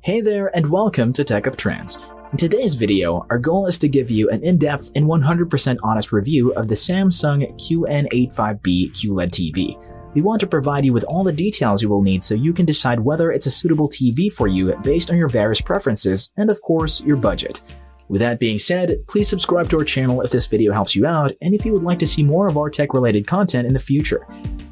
Hey there and welcome to Tech Up Trends. In today's video, our goal is to give you an in-depth and 100% honest review of the Samsung QN85B QLED TV. We want to provide you with all the details you will need so you can decide whether it's a suitable TV for you based on your various preferences and of course your budget. With that being said, please subscribe to our channel if this video helps you out and if you would like to see more of our tech-related content in the future.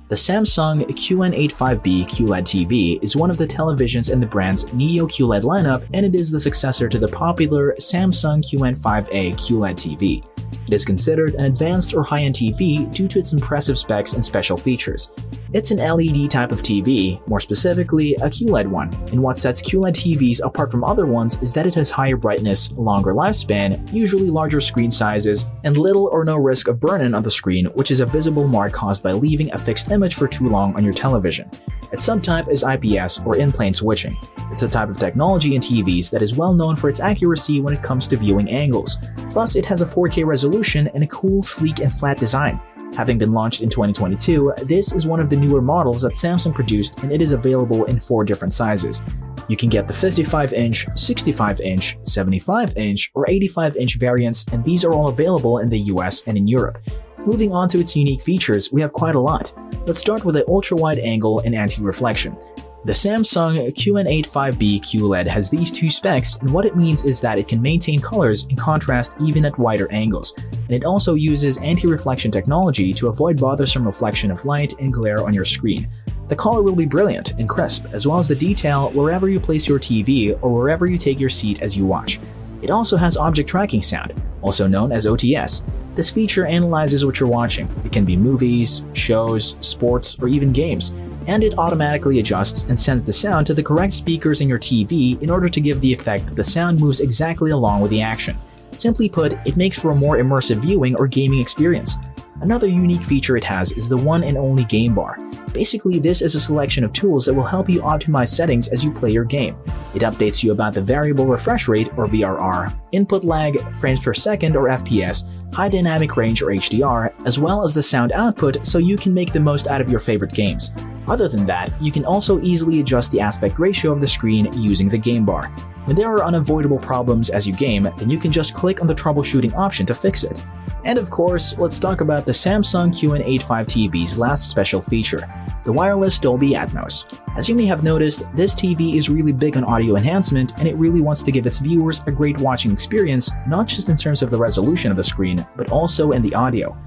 The Samsung QN85B QLED TV is one of the televisions in the brand's Neo QLED lineup, and it is the successor to the popular Samsung QN85A QLED TV. It is considered an advanced or high-end TV due to its impressive specs and special features. It's an LED type of TV, more specifically a QLED one, and what sets QLED TVs apart from other ones is that it has higher brightness, longer lifespan, usually larger screen sizes, and little or no risk of burn-in on the screen, which is a visible mark caused by leaving a fixed image for too long on your television. Its subtype is IPS or in-plane switching. It's a type of technology in TVs that is well known for its accuracy when it comes to viewing angles. Plus, it has a 4K resolution and a cool, sleek, and flat design. Having been launched in 2022, this is one of the newer models that Samsung produced, and it is available in 4 different sizes. You can get the 55-inch, 65-inch, 75-inch, or 85-inch variants, and these are all available in the US and in Europe. Moving on to its unique features, we have quite a lot. Let's start with the ultra-wide angle and anti-reflection. The Samsung QN85B QLED has these 2 specs, and what it means is that it can maintain colors and contrast even at wider angles, and it also uses anti-reflection technology to avoid bothersome reflection of light and glare on your screen. The color will be brilliant and crisp, as well as the detail wherever you place your TV or wherever you take your seat as you watch. It also has object tracking sound, also known as OTS. This feature analyzes what you're watching. It can be movies, shows, sports, or even games, and it automatically adjusts and sends the sound to the correct speakers in your TV in order to give the effect that the sound moves exactly along with the action. Simply put, it makes for a more immersive viewing or gaming experience. Another unique feature it has is the one and only game bar. Basically, this is a selection of tools that will help you optimize settings as you play your game. It updates you about the variable refresh rate or VRR, input lag, frames per second or FPS, high dynamic range or HDR, as well as the sound output so you can make the most out of your favorite games. Other than that, you can also easily adjust the aspect ratio of the screen using the game bar. When there are unavoidable problems as you game, then you can just click on the troubleshooting option to fix it. And of course, let's talk about the Samsung QN85 TV's last special feature, the wireless Dolby Atmos. As you may have noticed, this TV is really big on audio enhancement and it really wants to give its viewers a great watching experience, not just in terms of the resolution of the screen, but also in the audio.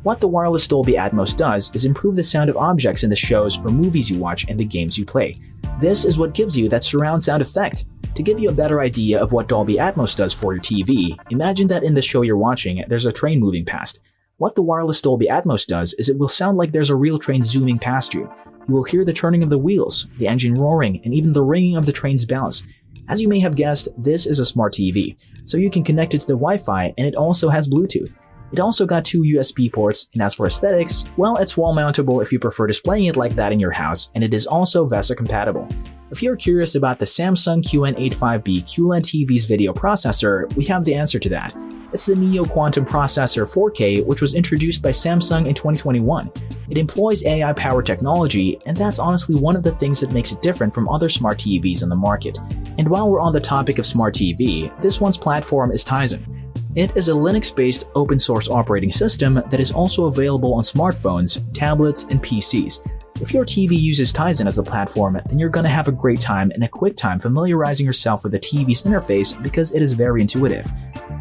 What the wireless Dolby Atmos does is improve the sound of objects in the shows or movies you watch and the games you play. This is what gives you that surround sound effect. To give you a better idea of what Dolby Atmos does for your TV, imagine that in the show you're watching, there's a train moving past. What the wireless Dolby Atmos does is it will sound like there's a real train zooming past you. You will hear the turning of the wheels, the engine roaring, and even the ringing of the train's bells. As you may have guessed, this is a smart TV, so you can connect it to the Wi-Fi, and it also has Bluetooth. It also got 2 USB ports, and as for aesthetics, well, it's wall mountable if you prefer displaying it like that in your house, and it is also VESA compatible. If you're curious about the Samsung QN85B QLED TV's video processor, we have the answer to that. It's the Neo Quantum Processor 4K, which was introduced by Samsung in 2021. It employs AI-powered technology, and that's honestly one of the things that makes it different from other smart TVs on the market. And while we're on the topic of smart TV, this one's platform is Tizen. It is a Linux-based open-source operating system that is also available on smartphones, tablets, and PCs. If your TV uses Tizen as the platform, then you're gonna have a great time and a quick time familiarizing yourself with the TV's interface because it is very intuitive.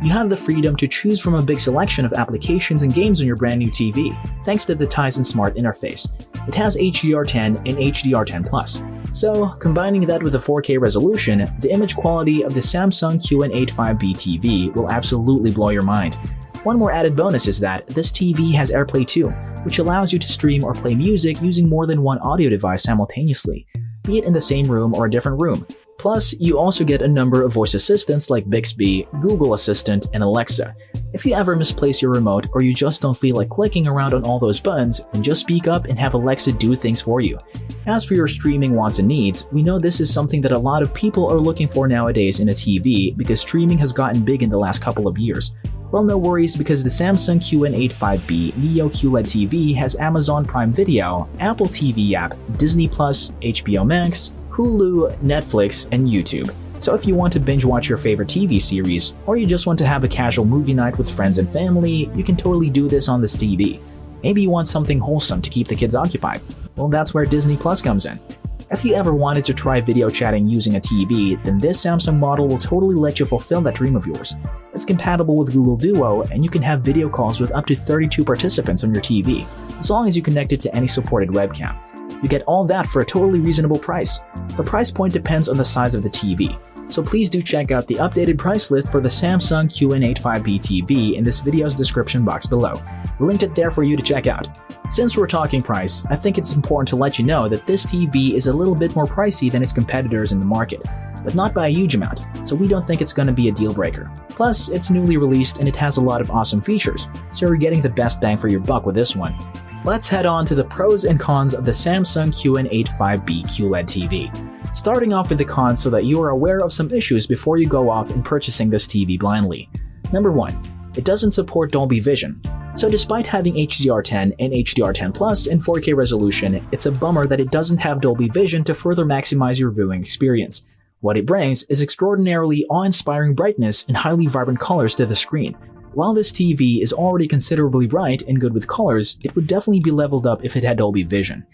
You have the freedom to choose from a big selection of applications and games on your brand new TV, thanks to the Tizen Smart interface. It has HDR10 and HDR10+. So, combining that with a 4K resolution, the image quality of the Samsung QN85B TV will absolutely blow your mind. One more added bonus is that this TV has AirPlay 2, which allows you to stream or play music using more than one audio device simultaneously, be it in the same room or a different room. Plus, you also get a number of voice assistants like Bixby, Google Assistant, and Alexa. If you ever misplace your remote or you just don't feel like clicking around on all those buttons, then just speak up and have Alexa do things for you. As for your streaming wants and needs, we know this is something that a lot of people are looking for nowadays in a TV because streaming has gotten big in the last couple of years. Well, no worries because the Samsung QN85B Neo QLED TV has Amazon Prime Video, Apple TV app, Disney+, HBO Max, Hulu, Netflix, and YouTube. So if you want to binge watch your favorite TV series, or you just want to have a casual movie night with friends and family, you can totally do this on this TV. Maybe you want something wholesome to keep the kids occupied. Well, that's where Disney Plus comes in. If you ever wanted to try video chatting using a TV, then this Samsung model will totally let you fulfill that dream of yours. It's compatible with Google Duo, and you can have video calls with up to 32 participants on your TV, as long as you connect it to any supported webcam. You get all that for a totally reasonable price. The price point depends on the size of the TV, so please do check out the updated price list for the Samsung QN85B TV in this video's description box below. We linked it there for you to check out. Since we're talking price, I think it's important to let you know that this TV is a little bit more pricey than its competitors in the market, but not by a huge amount, so we don't think it's going to be a deal breaker. Plus, it's newly released and it has a lot of awesome features, so you're getting the best bang for your buck with this one. Let's head on to the pros and cons of the Samsung QN85B QLED TV. Starting off with the cons so that you are aware of some issues before you go off in purchasing this TV blindly. Number 1. It doesn't support Dolby Vision. So despite having HDR10 and HDR10 Plus in 4K resolution, it's a bummer that it doesn't have Dolby Vision to further maximize your viewing experience. What it brings is extraordinarily awe-inspiring brightness and highly vibrant colors to the screen. While this TV is already considerably bright and good with colors, it would definitely be leveled up if it had Dolby Vision.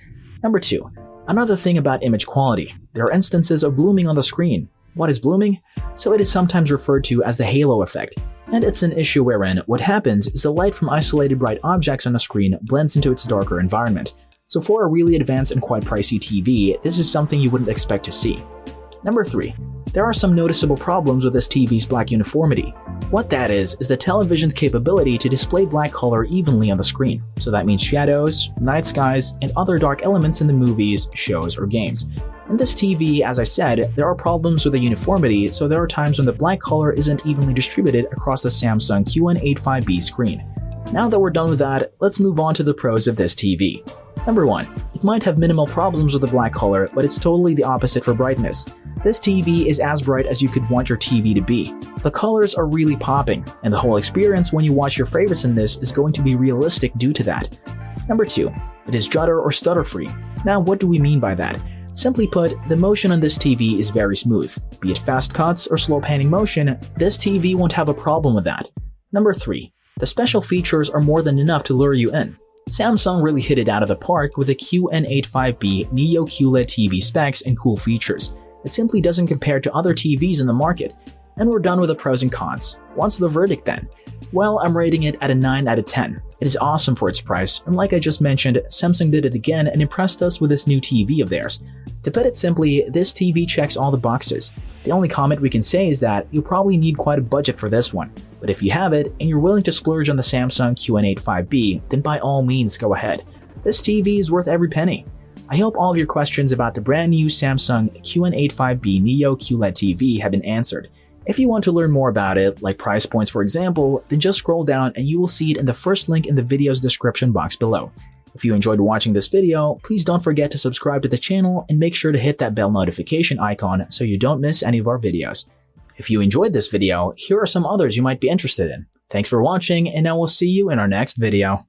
Number 2. Another thing about image quality. There are instances of blooming on the screen. What is blooming? So it is sometimes referred to as the halo effect. And it's an issue wherein what happens is the light from isolated bright objects on a screen blends into its darker environment. So for a really advanced and quite pricey TV, this is something you wouldn't expect to see. Number 3. There are some noticeable problems with this TV's black uniformity. What that is the television's capability to display black color evenly on the screen. So that means shadows, night skies, and other dark elements in the movies, shows, or games. In this TV, as I said, there are problems with the uniformity, so there are times when the black color isn't evenly distributed across the Samsung QN85B screen. Now that we're done with that, let's move on to the pros of this TV. Number 1. It might have minimal problems with the black color, but it's totally the opposite for brightness. This TV is as bright as you could want your TV to be. The colors are really popping, and the whole experience when you watch your favorites in this is going to be realistic due to that. Number 2. It is judder or stutter free. Now what do we mean by that? Simply put, the motion on this TV is very smooth. Be it fast cuts or slow panning motion, this TV won't have a problem with that. Number 3. The special features are more than enough to lure you in. Samsung really hit it out of the park with the QN85B Neo QLED TV specs and cool features. It simply doesn't compare to other TVs in the market. And we're done with the pros and cons. What's the verdict then? Well, I'm rating it at a 9 out of 10. It is awesome for its price, and like I just mentioned, Samsung did it again and impressed us with this new TV of theirs. To put it simply, this TV checks all the boxes. The only comment we can say is that you'll probably need quite a budget for this one, but if you have it and you're willing to splurge on the Samsung QN85B, then by all means go ahead. This TV is worth every penny. I hope all of your questions about the brand new Samsung QN85B Neo QLED TV have been answered. If you want to learn more about it, like price points for example, then just scroll down and you will see it in the first link in the video's description box below. If you enjoyed watching this video, please don't forget to subscribe to the channel and make sure to hit that bell notification icon so you don't miss any of our videos. If you enjoyed this video, here are some others you might be interested in. Thanks for watching, and I will see you in our next video.